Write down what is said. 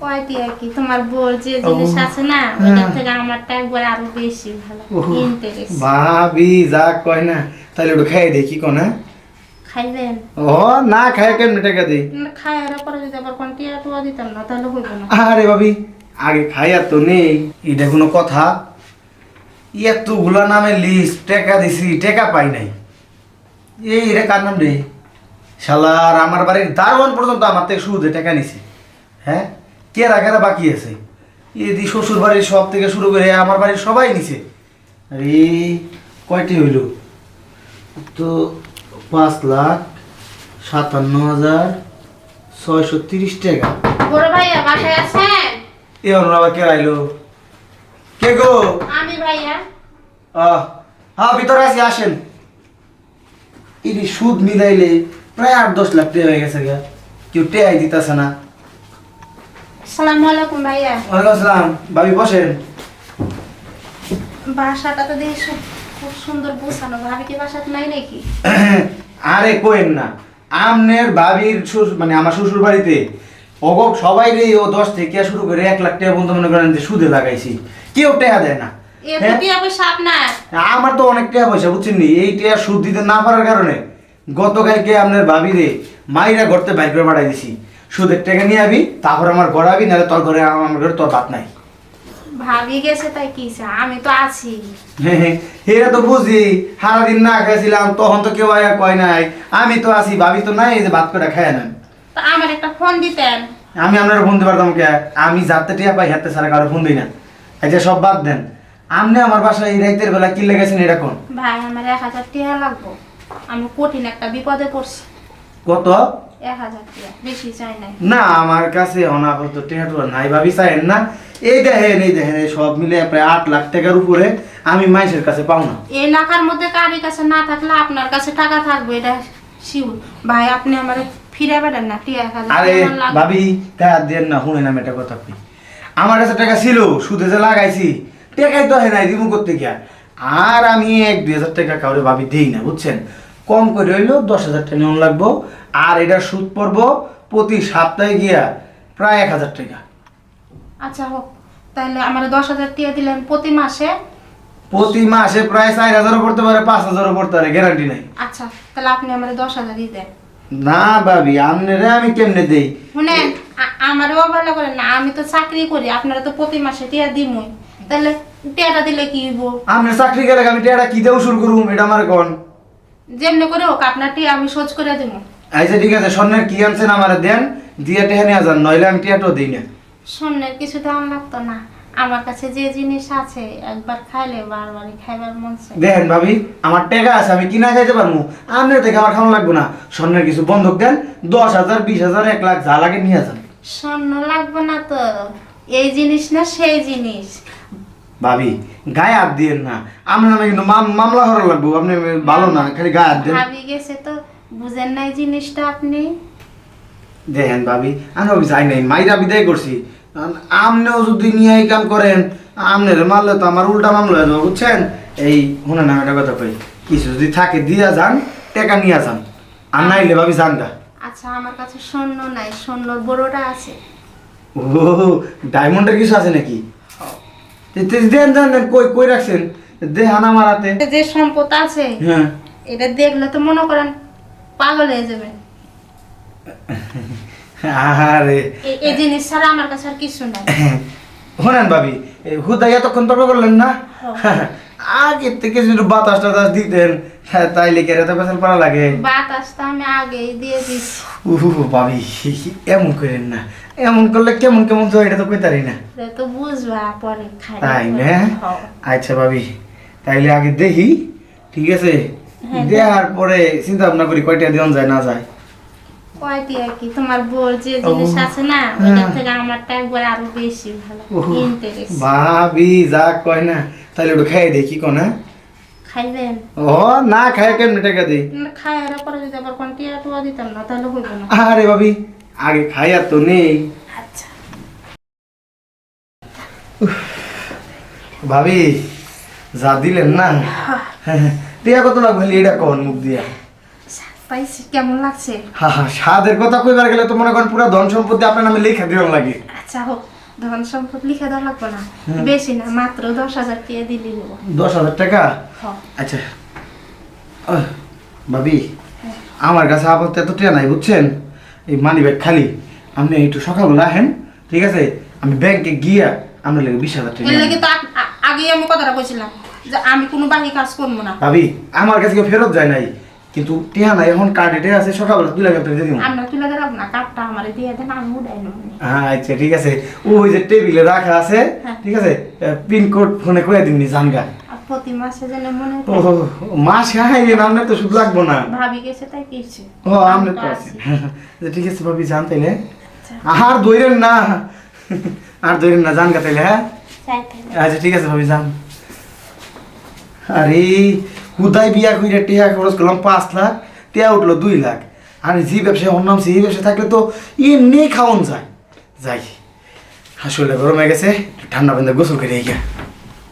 কয় দিয়া কি তোমার বোর যে জিনিস আছে না ওটার থেকে আমারটা একবার আরো বেশি ভালো ইন্টারেস্ট। ভাবি যা কয় না তাহলে ওটা খাই দেখি কোন খাইবেন? ও না খাই কেমনে টাকা দেই? না খাই আর পরে যদি আবার কোন টিয়া টুয়া দিতাম না তাহলে হইব না। আরে ভাবি আগে খাইয়া তো নেই, এটা কোনো কথা? এতগুলা নামে লিস্ট টাকা দিছি টাকা পাই নাই। এই এটা কার নাম রে? শালার আমার বাড়ির দারোয়ান পর্যন্ত আমার থেকে সুদে টাকা নিছে। হ্যাঁ কেরা কেরা বাকি আছে? এদি শ্বশুর বাড়ির সব থেকে শুরু করে আমার বাড়ির সবাই নিছে। আরে কয়টি হইল? তো 5,57,630 টাকা। বড় ভাইয়া বাসায় আছেন? এ অন্য আবার কে আইলো? কে গো? আমি ভাইয়া। হ্যাঁ ভিতরে আসি, আসেন। এটি সুদ মিলাইলে প্রায় 8-10 লাখ টাকা হয়ে গেছে গা। কেউ টেয়াই দিতেছে না। আসসালামু আলাইকুম ভাইয়া। ওয়ালাইকুম আসসালাম। ভাবি বসেন। বাসাটা তো দেখি খুব সুন্দর গোছানো, ভাবি কি বাসাতে নাই নাকি? আরে কোয়েন না, আমনের ভাবির মানে আমার শ্বশুর বাড়িতে অগক সবাই রে ও 10 থেকে শুরু করে 1 লাখ টাকা পর্যন্ত মনে করেন যে সুদে লাগাইছি, কেউ টাকা দেয় না। এত কি পয়সা আপনার? আমার তো অনেক টাকা পয়সা বুঝছেন নি, এই টাকা সুদ দিতে না পারার কারণে গতকালকে আপনার ভাবি রে মাইরা ঘরতে বাইর করে পাঠাই দিছি। সুদের টাকা নিয়ে আবি, তারপর আমার ঘরে আবি, নাহলে তোর ঘরে আমার ঘরে তোর ভাত নাই। ভাবি গেছে তাই কি, আমি তো আছি। এরা তো বুঝি, সারাদিন না খাইছিলাম তখন তো কেউ আয়া কয় নাই, আমি তো আছি, ভাবি তো নাই, এই যে ভাত করে খায় নেন। তা আমার একটা ফোন দিতেন। আমি আপনার ফোন দিতে পারতাম কে? আমি যাতে টিয়া পাই হাতে সারা কারো ফোন দিই না। আচ্ছা সব বাদ দেন, আপনি আমার বাসায় এই রাইতের বেলা কি লেগেছেন এটা কোন? ভাই আমার 1000 টাকা লাগবো, আমি কঠিন একটা বিপদে পড়ছি। কত? 1000 টাকা, বেশি চাই নাই। না আমার কাছে অনাগত টিয়া নাই, ভাবি চাইেন না। এই দেখেন এই দেখেন, সব মিলে প্রায় 8 লাখ টাকার উপরে আমি মাইসের কাছে পাও না। এই লাখার মধ্যে কারি কাছে না থাকলে আপনার কাছে টাকা থাকবে, এটা শিওর। ভাই আপনি আমার ফিরে বেড়ান না টিয়া। আরে ভাবি টাকা দেন না, শুনেন আমি একটা কথা কই। আমার কাছে টাকা ছিল, সুদে যে লাগাইছি টাকাই তো হয় নাই, রিমু করতে গিয়া। আর আমি 1-2 হাজার টাকা কাউরে ভাবি দেই না বুঝছেন। কম করে হইলো 10,000 টাকা নিয়ন লাগবো। আর এটা সুদ পড়বো প্রতি সপ্তাহে গিয়া প্রায় 1,000 টাকা। আচ্ছা হোক, তাহলে আমার 10,000 টাকা দিলেন প্রতি মাসে। প্রতি মাসে প্রায় 4,000ও পড়তে পারে, 5,000ও পড়তে পারে, গ্যারান্টি নাই। আচ্ছা তাহলে আপনি আমার 10,000 দিয়ে দেন। না ভাবি আপনারে আমি কেমনে দেই? শুনেন, আমারও ভালো করেন না, আমি তো চাকরি করি, আপনারা তো প্রতি মাসে টিয়া দিমই, তাহলে টিয়াটা দিলে কি হইব? আপনি চাকরি গেলে আমি টিয়াটা কি দেও শুরু করুম এটা আমার কোন? যেমনি করে হোক আপনার টিয়া আমি শোধ করে দিব। আচ্ছা ঠিক আছে, স্বর্ণের কি আনছেন আমার দেন, দিয়ে টেহা নিয়ে যান, নইলে আমি টিয়াটাও দিই না। স্বর্ণের কিছু দাম লাগতো না, আমার কাছে যে জিনিস আছে একবার খাইলে বারবারই খাইবার মন চায়। দেখেন ভাবি আমার টাকা আছে, আমি কিনা খাইতে পারবো, আপনার থেকে আমার খাওয়া লাগবো না। স্বর্ণের কিছু বন্ধক দেন, 10,000, 20,000, 1 লাখ যা লাগে নিয়ে যান। স্বর্ণ লাগবে না তো, এই জিনিস না সেই জিনিস। ভাবি গায়ে হাত দিয়েন না, আপনার নামে কিন্তু মামলা করা লাগবো, আপনি ভালো না, খালি গায়ে হাত দেন। ভাবি গেছে তো বুঝেন নাই জিনিসটা আপনি। দেখেন ভাবি আমি ভাবি যাই নাই, মাইরা বিদায় করছি। আপনিও যদি নিয়ে এই কাম করেন, আপনার মারলে তো আমার উল্টা মামলা হয়ে যাবে বুঝছেন। এই শুনে না একটা কথা কই, কিছু যদি থাকে দিয়া যান, টাকা নিয়ে যান, আর নাইলে ভাবি যান গা। আচ্ছা আমার কাছে স্বর্ণ নাই, স্বর্ণর বড়টা আছে। ও ডায়মন্ডের কিছু আছে নাকি? দেন দেন দেন, কই কই রাখছেন? দেহান আমার হাতে যে সম্পদ আছে, হ্যাঁ এটা দেখলে তো মনে করেন পাগল হয়ে যাবে। আরে এই জিনিস ছাড়া আমার কাছে আর কিছু নাই। শোনেন ভাবি, হুদাই এতক্ষণ তর্ক করলেন না, আগে থেকে যদি বাতাস টাতাস দিতেন তাইলে কে এত পেছাল পারা লাগে। বাতাসটা আমি আগেই দিয়ে দিচ্ছি। ভাবি এমন করেন না, এমন করলে কেমন কেমন তো এটা তো কইতারি না। এটা তো বুঝবা পরে খাই। তাই না? আচ্ছা ভাবি তাইলে আগে দেখি, ঠিক আছে? দেখার পরে চিন্তা ভাবনা করি কয়টা দিন যায় না যায়। কয় দিয়া কি তোমার বোর যে জিনিস আছে না ওটার থেকে আমারটা একবার আরো বেশি ভালো ইন্টারেস্ট। ভাবি যা কয় না তাহলে ওটা খাই দেখি কোন? খাইবেন? ও না খাই কেমনে টাকা দেই? না খাই আর পরে যদি আবার কোন টিয়া টুয়া দিতাম না তাহলে হইব না। আরে ভাবি আগে খাই আর তো নেই। আচ্ছা ভাবি যা দিলেন না, টিয়া কত লাগবে এটা কোন মুখ দিয়া? পাইছি, কেমন লাগছে? হা হা, স্বাদের কথা কইবার গেলে তো মনে করেন পুরো ধন সম্পত্তি আপনার নামে লেখা দিবার লাগে। আচ্ছা হোক, ধন সম্পদ লিখে দেওয়া লাগবে না, হুম। বেশি না, মাত্র 10,000 টাকা দিলেই হবো। 10,000 টাকা? হ্যাঁ। আচ্ছা ভাবি, আমার কাছে আপাতত এত টাকা নাই বুঝছেন, এই মানি ব্যাগ খালি। আপনি একটু সকালবেলা আহেন, ঠিক আছে? আমি ব্যাংকে গিয়া আপনার লেগে 20,000 টাকা এর নিয়ে লাগে আসবো। তো আগেই আমি কথাটা কইছিলাম যে আমি কোনো বাকি কাজ করবো না। ভাবি আমার কাছে কেউ ফেরত যায় নাই, কিন্তু টিহা নাই, এখন কার্ডে টিহা আছে, সকালবেলা 2 লাখ টাকা দিয়ে দিব। আমরা তুলে দেবো না, কার্ডটা আমারে দিয়ে দেন, আমি উঠাই নেবো। আচ্ছা ঠিক আছে, ওই যে টেবিলে রাখা আছে, হ্যাঁ। ঠিক আছে? পিনকোড ফোনে করে দিবনি জানগা। আর প্রতি মাসে যেন মনে ও থাকে। মাস হাইলেন, আপনার তো শুধু লাগবো না। ভাবি গেছে তাই গেছে। ও আপনি তো আছি। আছেন। ঠিক আছে ভাবি, জান তাইলে। আচ্ছা, আর ধরেন না, আর ধরেন না, জান গা তাইলে। হ্যাঁ যাই তাহলে। আচ্ছা ঠিক আছে ভাবি, যান। আরে হুদাই বিয়া কইরা টিয়া খরচ করলাম 5 লাখ, টিয়া উঠলো 2 লাখ। আর যে ব্যবসায় ওর নাম সেই ব্যবসা থাকলে তো এমনি খাওয়ান যায়। যাই, হাসলে গরম হয়ে গেছে, একটু ঠান্ডা পানিতে গোসল করে গিয়া।